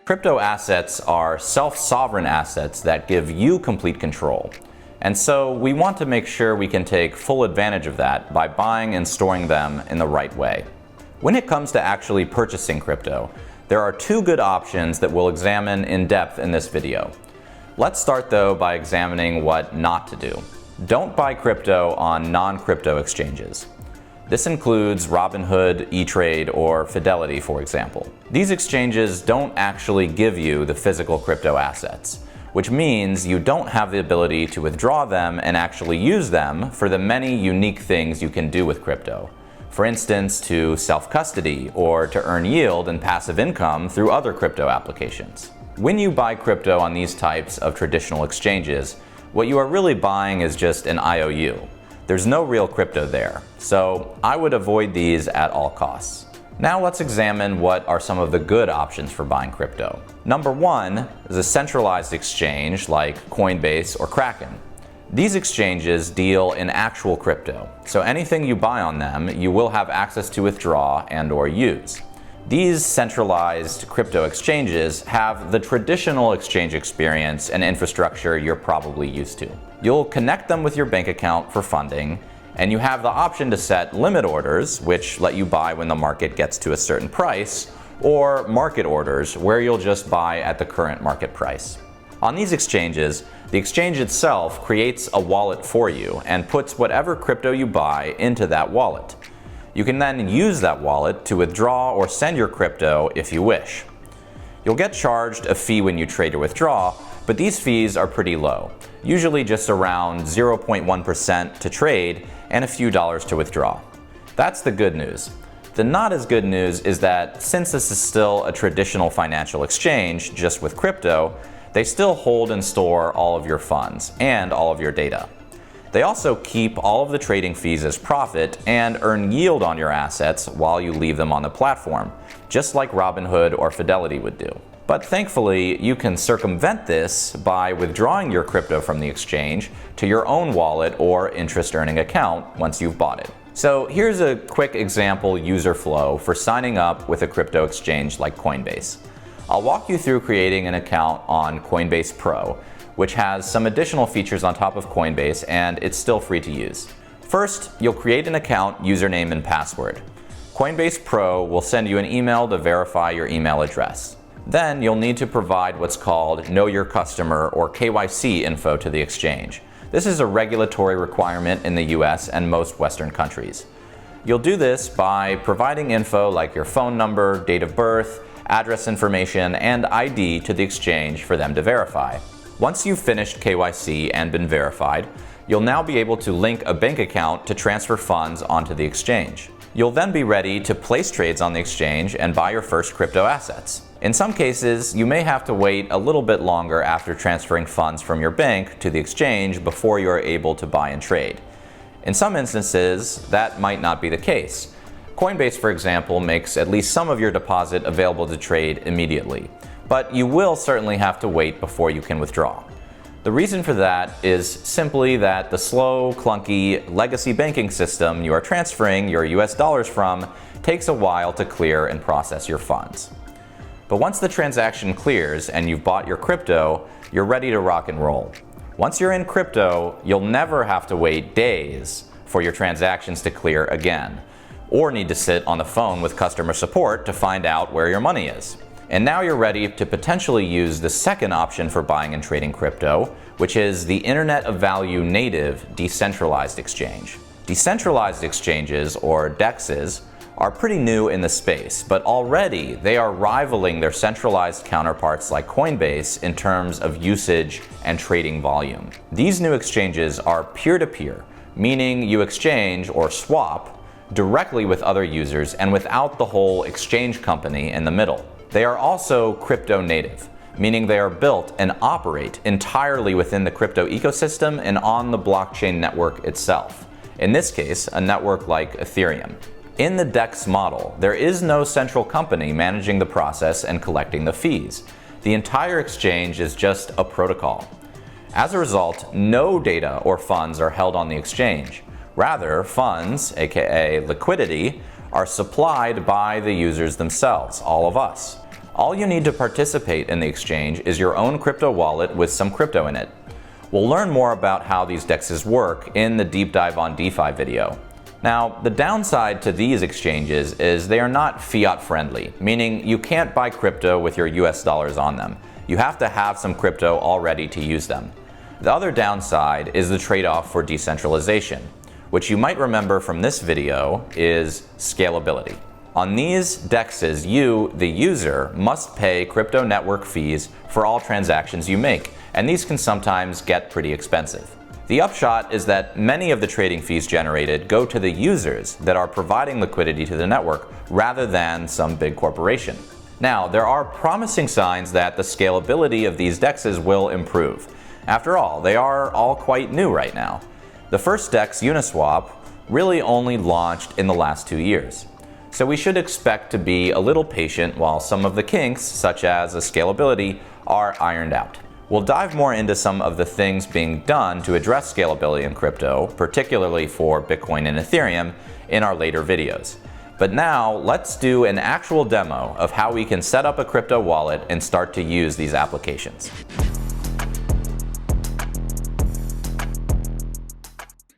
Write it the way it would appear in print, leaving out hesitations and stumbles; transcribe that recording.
Crypto assets are self-sovereign assets that give you complete control. And so we want to make sure we can take full advantage of that by buying and storing them in the right way. When it comes to actually purchasing crypto, there are two good options that we'll examine in depth in this video. Let's start though by examining what not to do. Don't buy crypto on non-crypto exchanges. This includes Robinhood, E-Trade, or Fidelity, for example. These exchanges don't actually give you the physical crypto assets, which means you don't have the ability to withdraw them and actually use them for the many unique things you can do with crypto. For instance, to self-custody or to earn yield and passive income through other crypto applications. When you buy crypto on these types of traditional exchanges, what you are really buying is just an IOU. There's no real crypto there, so I would avoid these at all costs. Now let's examine what are some of the good options for buying crypto. Number one is a centralized exchange like Coinbase or Kraken. These exchanges deal in actual crypto, so anything you buy on them, you will have access to withdraw and/or use. These centralized crypto exchanges have the traditional exchange experience and infrastructure you're probably used to. You'll connect them with your bank account for funding, and you have the option to set limit orders, which let you buy when the market gets to a certain price, or market orders, where you'll just buy at the current market price. On these exchanges, the exchange itself creates a wallet for you and puts whatever crypto you buy into that wallet. You can then use that wallet to withdraw or send your crypto if you wish. You'll get charged a fee when you trade or withdraw, but these fees are pretty low, usually just around 0.1% to trade and a few dollars to withdraw. That's the good news. The not as good news is that since this is still a traditional financial exchange, just with crypto, they still hold and store all of your funds and all of your data. They also keep all of the trading fees as profit and earn yield on your assets while you leave them on the platform, just like Robinhood or Fidelity would do. But thankfully, you can circumvent this by withdrawing your crypto from the exchange to your own wallet or interest-earning account once you've bought it. So here's a quick example user flow for signing up with a crypto exchange like Coinbase. I'll walk you through creating an account on Coinbase Pro, which has some additional features on top of Coinbase, and it's still free to use. First, you'll create an account username and password. Coinbase Pro will send you an email to verify your email address. Then you'll need to provide what's called Know Your Customer or KYC info to the exchange. This is a regulatory requirement in the US and most Western countries. You'll do this by providing info like your phone number, date of birth, address information, and ID to the exchange for them to verify. Once you've finished KYC and been verified, you'll now be able to link a bank account to transfer funds onto the exchange. You'll then be ready to place trades on the exchange and buy your first crypto assets. In some cases, you may have to wait a little bit longer after transferring funds from your bank to the exchange before you're able to buy and trade. In some instances, that might not be the case. Coinbase, for example, makes at least some of your deposit available to trade immediately, but you will certainly have to wait before you can withdraw. The reason for that is simply that the slow, clunky, legacy banking system you are transferring your US dollars from takes a while to clear and process your funds. But once the transaction clears and you've bought your crypto, you're ready to rock and roll. Once you're in crypto, you'll never have to wait days for your transactions to clear again, or need to sit on the phone with customer support to find out where your money is. And now you're ready to potentially use the second option for buying and trading crypto, which is the Internet of Value native decentralized exchange. Decentralized exchanges, or DEXes, are pretty new in the space, but already they are rivaling their centralized counterparts like Coinbase in terms of usage and trading volume. These new exchanges are peer-to-peer, meaning you exchange or swap directly with other users and without the whole exchange company in the middle. They are also crypto native, meaning they are built and operate entirely within the crypto ecosystem and on the blockchain network itself. In this case, a network like Ethereum. In the DEX model, there is no central company managing the process and collecting the fees. The entire exchange is just a protocol. As a result, no data or funds are held on the exchange. Rather, funds, aka liquidity, are supplied by the users themselves, all of us. All you need to participate in the exchange is your own crypto wallet with some crypto in it. We'll learn more about how these DEXes work in the Deep Dive on DeFi video. Now, the downside to these exchanges is they are not fiat friendly, meaning you can't buy crypto with your US dollars on them. You have to have some crypto already to use them. The other downside is the trade-off for decentralization, which you might remember from this video is scalability. On these DEXes, you, the user, must pay crypto network fees for all transactions you make, and these can sometimes get pretty expensive. The upshot is that many of the trading fees generated go to the users that are providing liquidity to the network rather than some big corporation. Now, there are promising signs that the scalability of these DEXes will improve. After all, they are all quite new right now. The first DEX, Uniswap, really only launched in the last 2 years. So we should expect to be a little patient while some of the kinks, such as the scalability, are ironed out. We'll dive more into some of the things being done to address scalability in crypto, particularly for Bitcoin and Ethereum, in our later videos. But now, let's do an actual demo of how we can set up a crypto wallet and start to use these applications.